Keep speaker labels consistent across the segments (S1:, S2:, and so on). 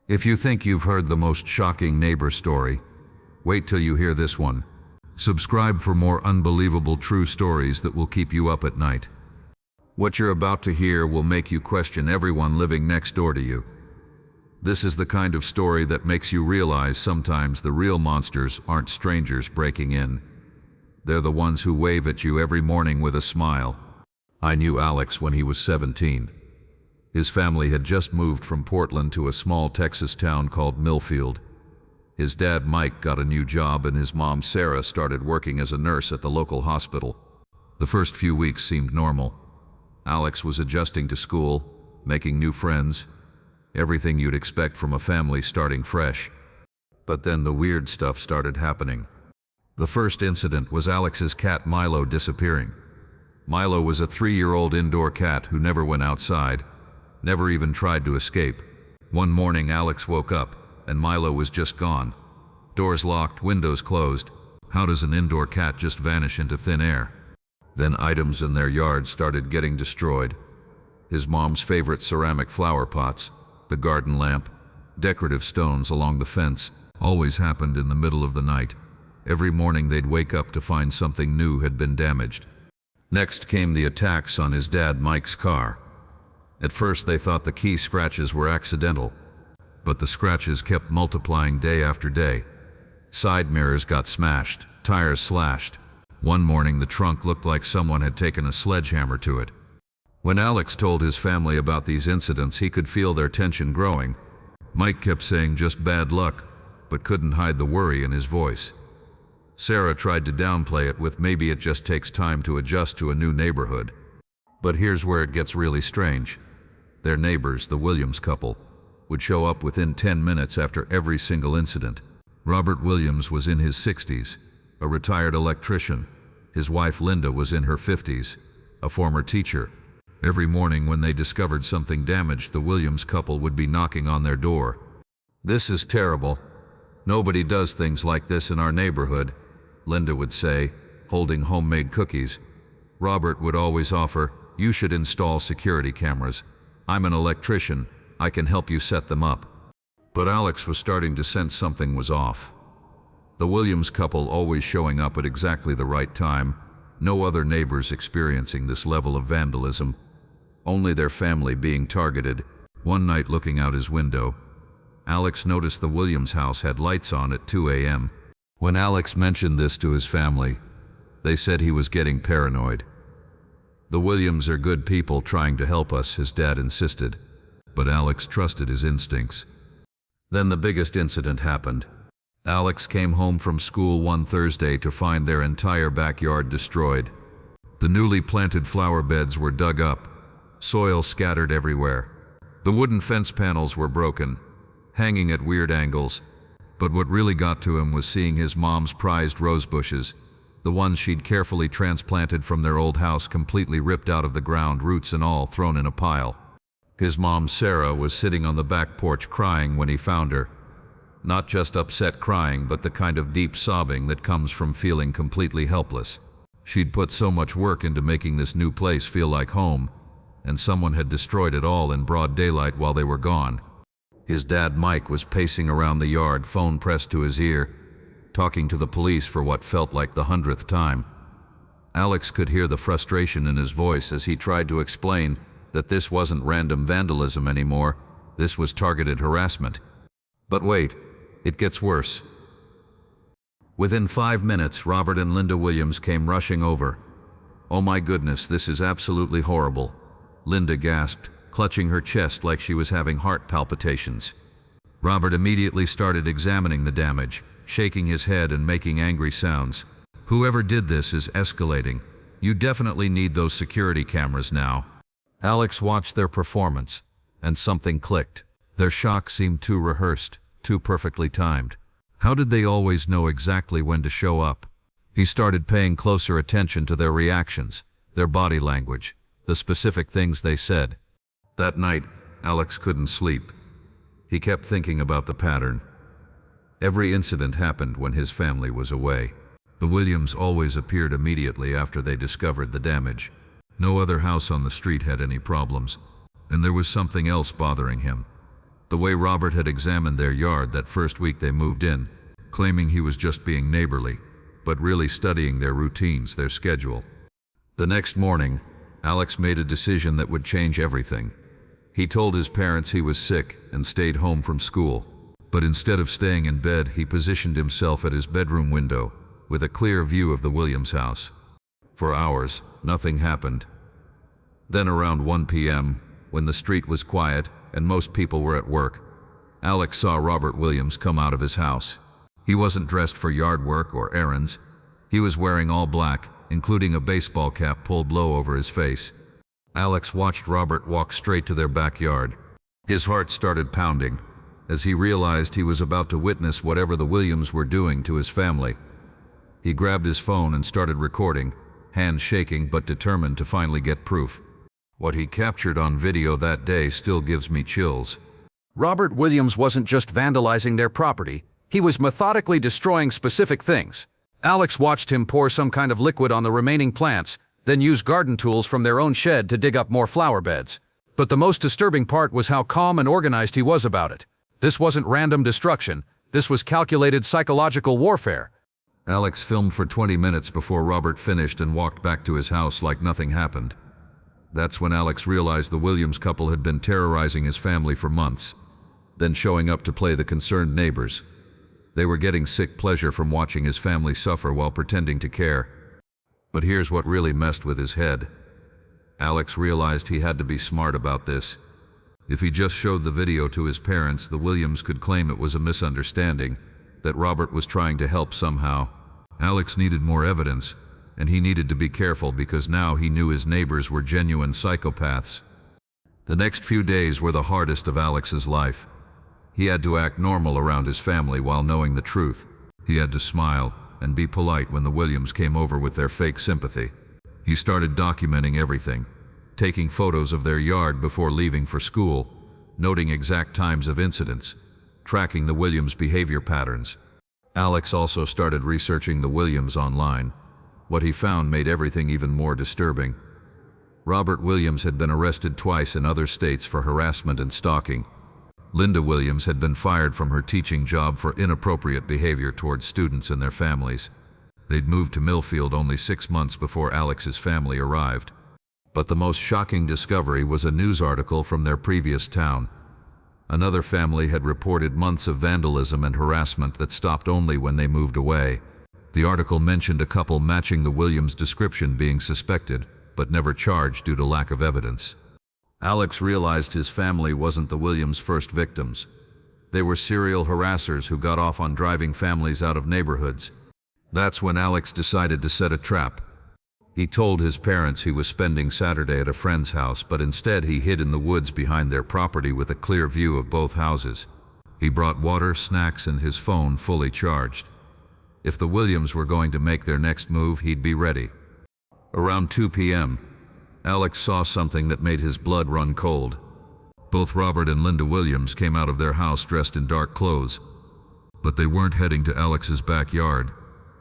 S1: If you think you've heard the most shocking neighbor story, wait till you hear this one. Subscribe for more unbelievable true stories that will keep you up at night. What you're about to hear will make you question everyone living next door to you. This is the kind of story that makes you realize sometimes the real monsters aren't strangers breaking in. They're the ones who wave at you every morning with a smile. I knew Alex when he was 17. His family had just moved from Portland to a small Texas town called Millfield. His dad, Mike, got a new job and his mom, Sarah, started working as a nurse at the local hospital. The first few weeks seemed normal. Alex was adjusting to school, making new friends, everything you'd expect from a family starting fresh. But then the weird stuff started happening. The first incident was Alex's cat Milo disappearing. Milo was a 3-year-old indoor cat who never went outside, never even tried to escape. One morning Alex woke up and Milo was just gone. Doors locked, windows closed. How does an indoor cat just vanish into thin air? Then items in their yard started getting destroyed. His mom's favorite ceramic flower pots, the garden lamp, decorative stones along the fence, always happened in the middle of the night. Every morning they'd wake up to find something new had been damaged. Next came the attacks on his dad Mike's car. At first they thought the key scratches were accidental, but the scratches kept multiplying day after day. Side mirrors got smashed, tires slashed. One morning the trunk looked like someone had taken a sledgehammer to it. When Alex told his family about these incidents, he could feel their tension growing. Mike kept saying just bad luck, but couldn't hide the worry in his voice. Sarah tried to downplay it with maybe it just takes time to adjust to a new neighborhood. But here's where it gets really strange. Their neighbors, the Williams couple, would show up within 10 minutes after every single incident. Robert Williams was in his 60s, a retired electrician. His wife Linda was in her 50s, a former teacher. Every morning when they discovered something damaged, the Williams couple would be knocking on their door. "This is terrible. Nobody does things like this in our neighborhood," Linda would say, holding homemade cookies. Robert would always offer, "You should install security cameras. I'm an electrician. I can help you set them up." But Alex was starting to sense something was off. The Williams couple always showing up at exactly the right time, no other neighbors experiencing this level of vandalism, only their family being targeted. One night looking out his window, Alex noticed the Williams house had lights on at 2 a.m. When Alex mentioned this to his family, they said he was getting paranoid. "The Williams are good people trying to help us," his dad insisted, but Alex trusted his instincts. Then the biggest incident happened. Alex came home from school one Thursday to find their entire backyard destroyed. The newly planted flower beds were dug up, soil scattered everywhere. The wooden fence panels were broken, hanging at weird angles. But what really got to him was seeing his mom's prized rose bushes, the ones she'd carefully transplanted from their old house, completely ripped out of the ground, roots and all thrown in a pile. His mom, Sarah, was sitting on the back porch crying when he found her. Not just upset crying, but the kind of deep sobbing that comes from feeling completely helpless. She'd put so much work into making this new place feel like home, and someone had destroyed it all in broad daylight while they were gone. His dad, Mike, was pacing around the yard, phone pressed to his ear, talking to the police for what felt like the 100th time. Alex could hear the frustration in his voice as he tried to explain that this wasn't random vandalism anymore, this was targeted harassment. But wait, it gets worse. Within 5 minutes, Robert and Linda Williams came rushing over. "Oh my goodness, this is absolutely horrible," Linda gasped, clutching her chest like she was having heart palpitations. Robert immediately started examining the damage, shaking his head and making angry sounds. "Whoever did this is escalating. You definitely need those security cameras now." Alex watched their performance, and something clicked. Their shock seemed too rehearsed, too perfectly timed. How did they always know exactly when to show up? He started paying closer attention to their reactions, their body language, the specific things they said. That night, Alex couldn't sleep. He kept thinking about the pattern. Every incident happened when his family was away. The Williams always appeared immediately after they discovered the damage. No other house on the street had any problems, and there was something else bothering him. The way Robert had examined their yard that first week they moved in, claiming he was just being neighborly, but really studying their routines, their schedule. The next morning, Alex made a decision that would change everything. He told his parents he was sick and stayed home from school. But instead of staying in bed, he positioned himself at his bedroom window, with a clear view of the Williams house. For hours, nothing happened. Then around 1 p.m., when the street was quiet and most people were at work, Alex saw Robert Williams come out of his house. He wasn't dressed for yard work or errands. He was wearing all black, including a baseball cap pulled low over his face. Alex watched Robert walk straight to their backyard. His heart started pounding, as he realized he was about to witness whatever the Williams were doing to his family. He grabbed his phone and started recording, hands shaking but determined to finally get proof. What he captured on video that day still gives me chills.
S2: Robert Williams wasn't just vandalizing their property, he was methodically destroying specific things. Alex watched him pour some kind of liquid on the remaining plants, then use garden tools from their own shed to dig up more flower beds. But the most disturbing part was how calm and organized he was about it. This wasn't random destruction, this was calculated psychological warfare.
S1: Alex filmed for 20 minutes before Robert finished and walked back to his house like nothing happened. That's when Alex realized the Williams couple had been terrorizing his family for months, then showing up to play the concerned neighbors. They were getting sick pleasure from watching his family suffer while pretending to care. But here's what really messed with his head. Alex realized he had to be smart about this. If he just showed the video to his parents, the Williams could claim it was a misunderstanding, that Robert was trying to help somehow. Alex needed more evidence, and he needed to be careful because now he knew his neighbors were genuine psychopaths. The next few days were the hardest of Alex's life. He had to act normal around his family while knowing the truth. He had to smile and be polite when the Williams came over with their fake sympathy. He started documenting everything, taking photos of their yard before leaving for school, noting exact times of incidents, tracking the Williams' behavior patterns. Alex also started researching the Williams online. What he found made everything even more disturbing. Robert Williams had been arrested twice in other states for harassment and stalking. Linda Williams had been fired from her teaching job for inappropriate behavior towards students and their families. They'd moved to Millfield only 6 months before Alex's family arrived. But the most shocking discovery was a news article from their previous town. Another family had reported months of vandalism and harassment that stopped only when they moved away. The article mentioned a couple matching the Williams description being suspected, but never charged due to lack of evidence. Alex realized his family wasn't the Williams' first victims. They were serial harassers who got off on driving families out of neighborhoods. That's when Alex decided to set a trap. He told his parents he was spending Saturday at a friend's house, but instead he hid in the woods behind their property with a clear view of both houses. He brought water, snacks, and his phone fully charged. If the Williams were going to make their next move, he'd be ready. Around 2 p.m., Alex saw something that made his blood run cold. Both Robert and Linda Williams came out of their house dressed in dark clothes. But they weren't heading to Alex's backyard.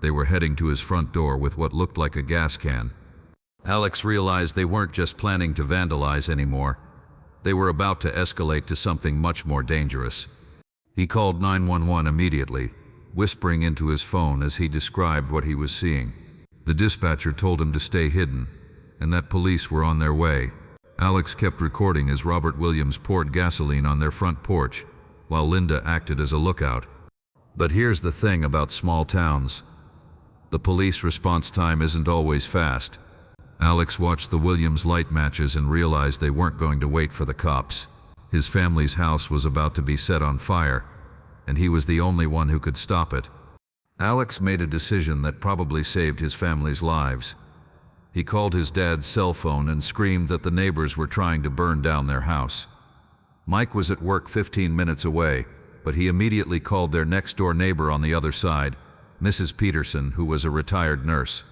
S1: They were heading to his front door with what looked like a gas can. Alex realized they weren't just planning to vandalize anymore. They were about to escalate to something much more dangerous. He called 911 immediately, whispering into his phone as he described what he was seeing. The dispatcher told him to stay hidden, and that police were on their way. Alex kept recording as Robert Williams poured gasoline on their front porch, while Linda acted as a lookout. But here's the thing about small towns. The police response time isn't always fast. Alex watched the Williams light matches and realized they weren't going to wait for the cops. His family's house was about to be set on fire, and he was the only one who could stop it. Alex made a decision that probably saved his family's lives. He called his dad's cell phone and screamed that the neighbors were trying to burn down their house. Mike was at work 15 minutes away, but he immediately called their next-door neighbor on the other side, Mrs. Peterson, who was a retired nurse.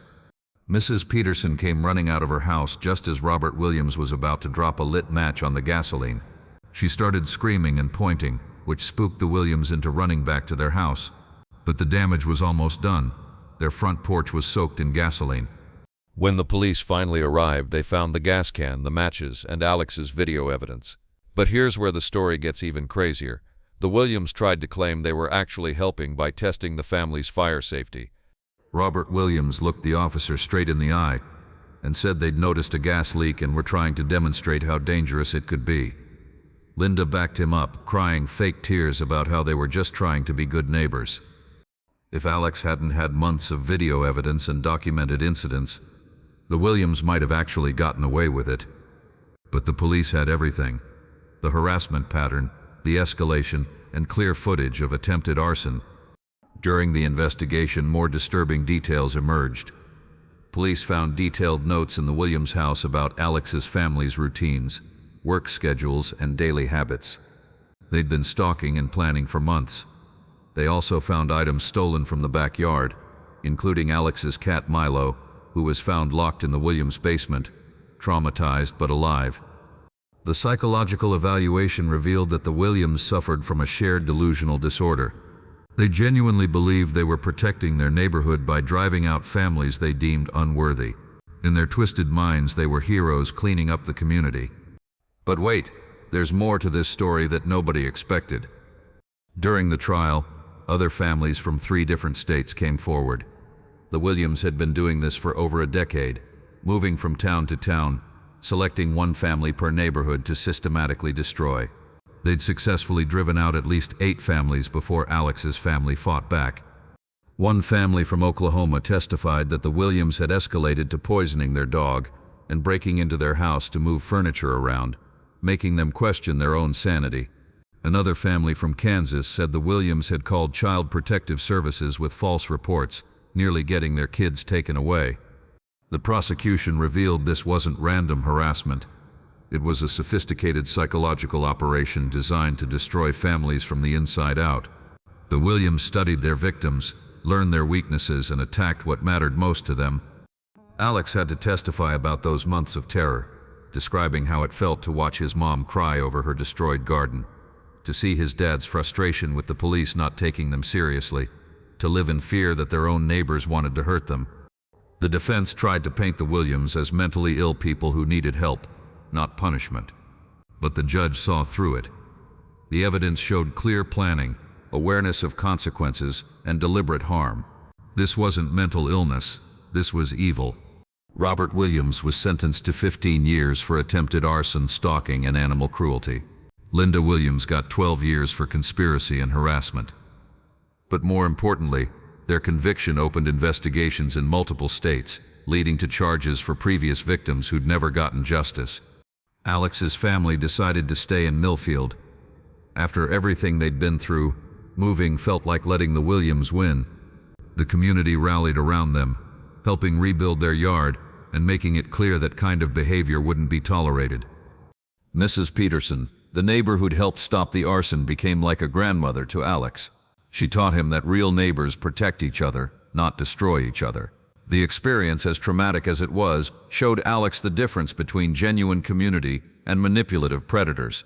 S1: Mrs. Peterson came running out of her house just as Robert Williams was about to drop a lit match on the gasoline. She started screaming and pointing, which spooked the Williams into running back to their house. But the damage was almost done. Their front porch was soaked in gasoline. When the police finally arrived, they found the gas can, the matches, and Alex's video evidence.
S3: But here's where the story gets even crazier. The Williams tried to claim they were actually helping by testing the family's fire safety.
S1: Robert Williams looked the officer straight in the eye and said they'd noticed a gas leak and were trying to demonstrate how dangerous it could be. Linda backed him up, crying fake tears about how they were just trying to be good neighbors. If Alex hadn't had months of video evidence and documented incidents, the Williams might have actually gotten away with it. But the police had everything: the harassment pattern, the escalation, and clear footage of attempted arson. During the investigation, more disturbing details emerged. Police found detailed notes in the Williams house about Alex's family's routines, work schedules, and daily habits. They'd been stalking and planning for months. They also found items stolen from the backyard, including Alex's cat Milo, who was found locked in the Williams basement, traumatized but alive. The psychological evaluation revealed that the Williams suffered from a shared delusional disorder. They genuinely believed they were protecting their neighborhood by driving out families they deemed unworthy. In their twisted minds, they were heroes cleaning up the community. But wait, there's more to this story that nobody expected. During the trial, other families from 3 different states came forward. The Williams had been doing this for over a decade, moving from town to town, selecting one family per neighborhood to systematically destroy. They'd successfully driven out at least 8 families before Alex's family fought back. One family from Oklahoma testified that the Williams had escalated to poisoning their dog and breaking into their house to move furniture around, making them question their own sanity. Another family from Kansas said the Williams had called Child Protective Services with false reports, nearly getting their kids taken away. The prosecution revealed this wasn't random harassment. It was a sophisticated psychological operation designed to destroy families from the inside out. The Williams studied their victims, learned their weaknesses, and attacked what mattered most to them. Alex had to testify about those months of terror, describing how it felt to watch his mom cry over her destroyed garden, to see his dad's frustration with the police not taking them seriously, to live in fear that their own neighbors wanted to hurt them. The defense tried to paint the Williams as mentally ill people who needed help, not punishment. But the judge saw through it. The evidence showed clear planning, awareness of consequences, and deliberate harm. This wasn't mental illness, this was evil. Robert Williams was sentenced to 15 years for attempted arson, stalking, and animal cruelty. Linda Williams got 12 years for conspiracy and harassment. But more importantly, their conviction opened investigations in multiple states, leading to charges for previous victims who'd never gotten justice. Alex's family decided to stay in Millfield. After everything they'd been through, moving felt like letting the Williams win. The community rallied around them, helping rebuild their yard and making it clear that kind of behavior wouldn't be tolerated. Mrs. Peterson, the neighbor who'd helped stop the arson, became like a grandmother to Alex. She taught him that real neighbors protect each other, not destroy each other. The experience, as traumatic as it was, showed Alex the difference between genuine community and manipulative predators.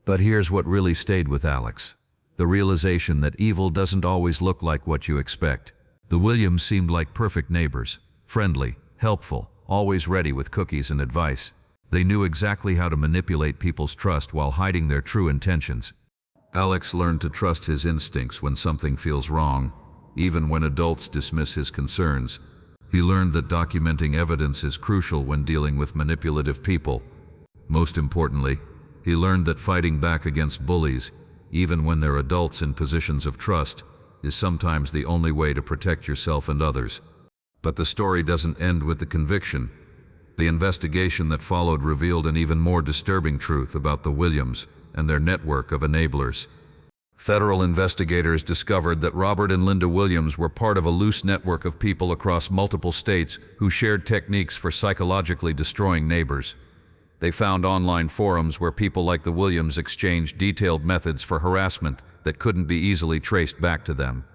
S1: But here's what really stayed with Alex: the realization that evil doesn't always look like what you expect. The Williams seemed like perfect neighbors, friendly, helpful, always ready with cookies and advice. They knew exactly how to manipulate people's trust while hiding their true intentions. Alex learned to trust his instincts when something feels wrong, even when adults dismiss his concerns. He learned that documenting evidence is crucial when dealing with manipulative people. Most importantly, he learned that fighting back against bullies, even when they're adults in positions of trust, is sometimes the only way to protect yourself and others. But the story doesn't end with the conviction. The investigation that followed revealed an even more disturbing truth about the Williams and their network of enablers. Federal investigators discovered that Robert and Linda Williams were part of a loose network of people across multiple states who shared techniques for psychologically destroying neighbors. They found online forums where people like the Williams exchanged detailed methods for harassment that couldn't be easily traced back to them.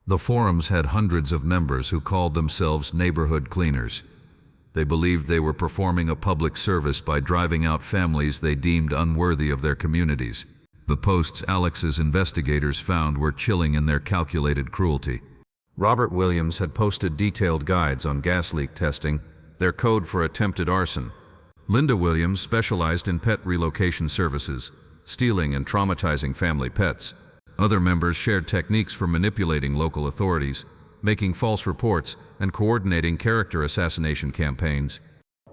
S1: The forums had hundreds of members who called themselves neighborhood cleaners. They believed they were performing a public service by driving out families they deemed unworthy of their communities. The posts Alex's investigators found were chilling in their calculated cruelty. Robert Williams had posted detailed guides on gas leak testing, their code for attempted arson, Linda Williams specialized in pet relocation services, stealing and traumatizing family pets. Other members shared techniques for manipulating local authorities, making false reports, and coordinating character assassination campaigns.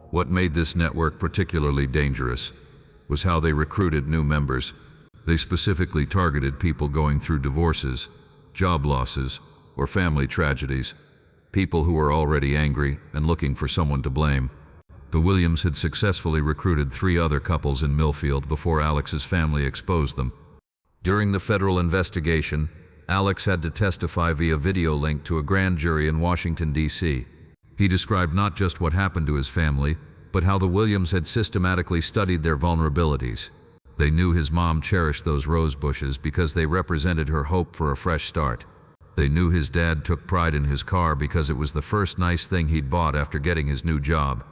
S1: What made this network particularly dangerous was how they recruited new members. They specifically targeted people going through divorces, job losses, or family tragedies, people who were already angry and looking for someone to blame. The Williams had successfully recruited 3 other couples in Millfield before Alex's family exposed them. During the federal investigation, Alex had to testify via video link to a grand jury in Washington, D.C. He described not just what happened to his family, but how the Williams had systematically studied their vulnerabilities. They knew his mom cherished those rose bushes because they represented her hope for a fresh start. They knew his dad took pride in his car because it was the first nice thing he'd bought after getting his new job.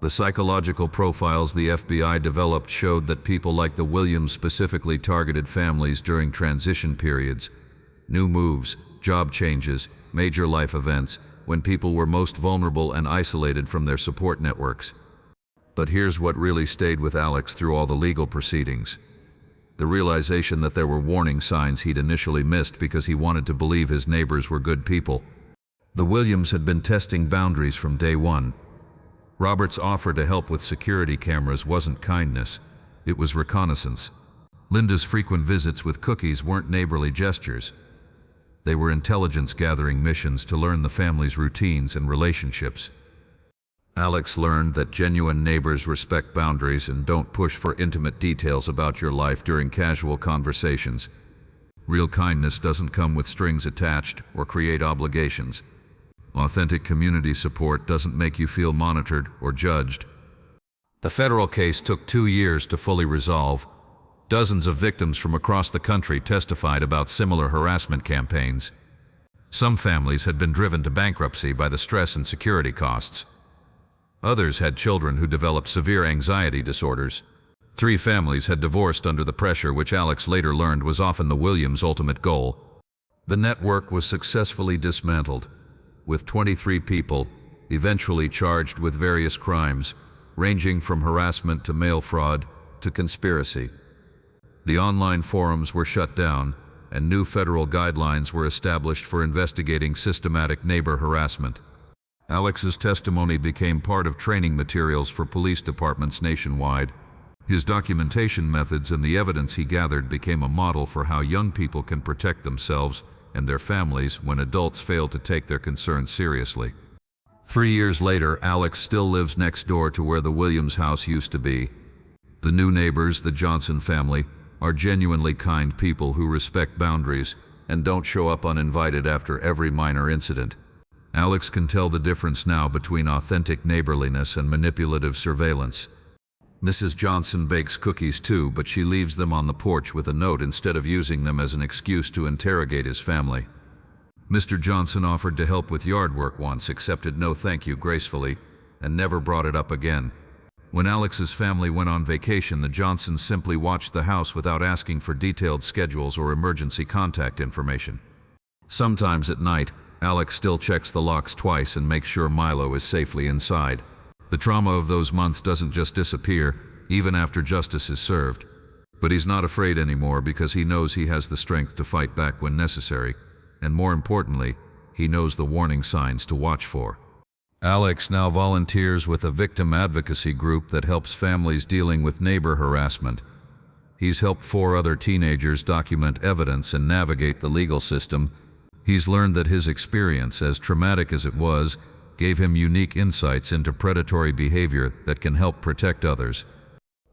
S1: The psychological profiles the FBI developed showed that people like the Williams specifically targeted families during transition periods, new moves, job changes, major life events, when people were most vulnerable and isolated from their support networks. But here's what really stayed with Alex through all the legal proceedings: the realization that there were warning signs he'd initially missed because he wanted to believe his neighbors were good people. The Williams had been testing boundaries from day one. Robert's offer to help with security cameras wasn't kindness, it was reconnaissance. Linda's frequent visits with cookies weren't neighborly gestures. They were intelligence-gathering missions to learn the family's routines and relationships. Alex learned that genuine neighbors respect boundaries and don't push for intimate details about your life during casual conversations. Real kindness doesn't come with strings attached or create obligations. Authentic community support doesn't make you feel monitored or judged. The federal case took 2 years to fully resolve. Dozens of victims from across the country testified about similar harassment campaigns. Some families had been driven to bankruptcy by the stress and security costs. Others had children who developed severe anxiety disorders. 3 families had divorced under the pressure, which Alex later learned was often the Williams' ultimate goal. The network was successfully dismantled, with 23 people eventually charged with various crimes, ranging from harassment to mail fraud to conspiracy. The online forums were shut down, and new federal guidelines were established for investigating systematic neighbor harassment. Alex's testimony became part of training materials for police departments nationwide. His documentation methods and the evidence he gathered became a model for how young people can protect themselves and their families when adults fail to take their concerns seriously. 3 years later, Alex still lives next door to where the Williams house used to be. The new neighbors, the Johnson family, are genuinely kind people who respect boundaries and don't show up uninvited after every minor incident. Alex can tell the difference now between authentic neighborliness and manipulative surveillance. Mrs. Johnson bakes cookies too, but she leaves them on the porch with a note instead of using them as an excuse to interrogate his family. Mr. Johnson offered to help with yard work once, accepted no thank you gracefully, and never brought it up again. When Alex's family went on vacation, the Johnsons simply watched the house without asking for detailed schedules or emergency contact information. Sometimes at night, Alex still checks the locks twice and makes sure Milo is safely inside. The trauma of those months doesn't just disappear, even after justice is served. But he's not afraid anymore because he knows he has the strength to fight back when necessary, and more importantly, he knows the warning signs to watch for. Alex now volunteers with a victim advocacy group that helps families dealing with neighbor harassment. He's helped 4 other teenagers document evidence and navigate the legal system. He's learned that his experience, as traumatic as it was, gave him unique insights into predatory behavior that can help protect others.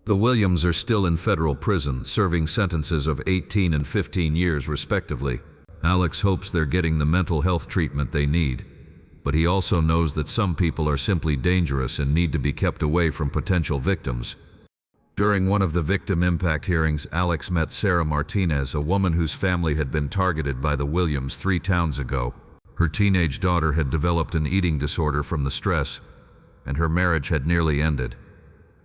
S1: The Williams are still in federal prison, serving sentences of 18 and 15 years respectively. Alex hopes they're getting the mental health treatment they need, but he also knows that some people are simply dangerous and need to be kept away from potential victims. During one of the victim impact hearings, Alex met Sarah Martinez, a woman whose family had been targeted by the Williams 3 towns ago. Her teenage daughter had developed an eating disorder from the stress, and her marriage had nearly ended.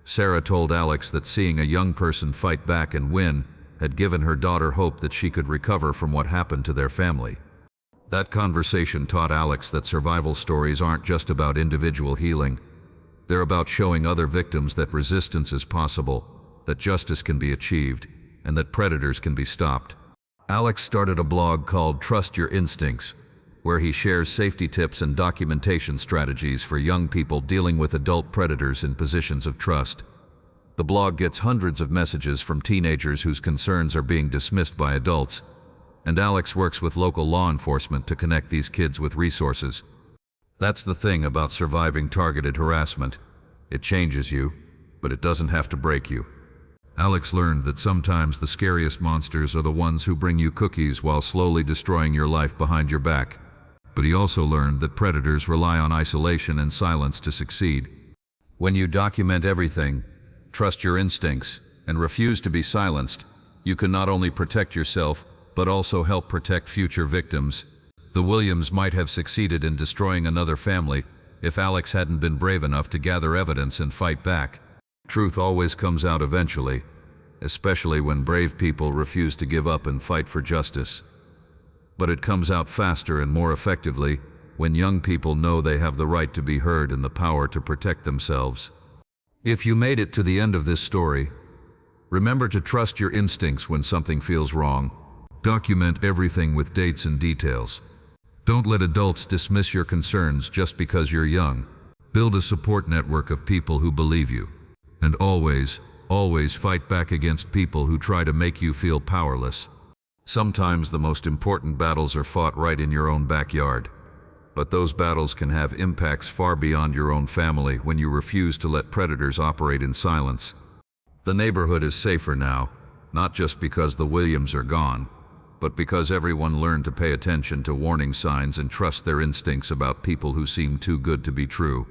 S1: Sarah told Alex that seeing a young person fight back and win had given her daughter hope that she could recover from what happened to their family. That conversation taught Alex that survival stories aren't just about individual healing. They're about showing other victims that resistance is possible, that justice can be achieved, and that predators can be stopped. Alex started a blog called Trust Your Instincts, where he shares safety tips and documentation strategies for young people dealing with adult predators in positions of trust. The blog gets hundreds of messages from teenagers whose concerns are being dismissed by adults, and Alex works with local law enforcement to connect these kids with resources. That's the thing about surviving targeted harassment. It changes you, but it doesn't have to break you. Alex learned that sometimes the scariest monsters are the ones who bring you cookies while slowly destroying your life behind your back. But he also learned that predators rely on isolation and silence to succeed. When you document everything, trust your instincts, and refuse to be silenced, you can not only protect yourself, but also help protect future victims. The Williams might have succeeded in destroying another family if Alex hadn't been brave enough to gather evidence and fight back. Truth always comes out eventually, especially when brave people refuse to give up and fight for justice. But it comes out faster and more effectively when young people know they have the right to be heard and the power to protect themselves. If you made it to the end of this story, remember to trust your instincts when something feels wrong. Document everything with dates and details. Don't let adults dismiss your concerns just because you're young. Build a support network of people who believe you. And always, always fight back against people who try to make you feel powerless. Sometimes the most important battles are fought right in your own backyard. But those battles can have impacts far beyond your own family when you refuse to let predators operate in silence. The neighborhood is safer now, not just because the Williams are gone, but because everyone learned to pay attention to warning signs and trust their instincts about people who seem too good to be true.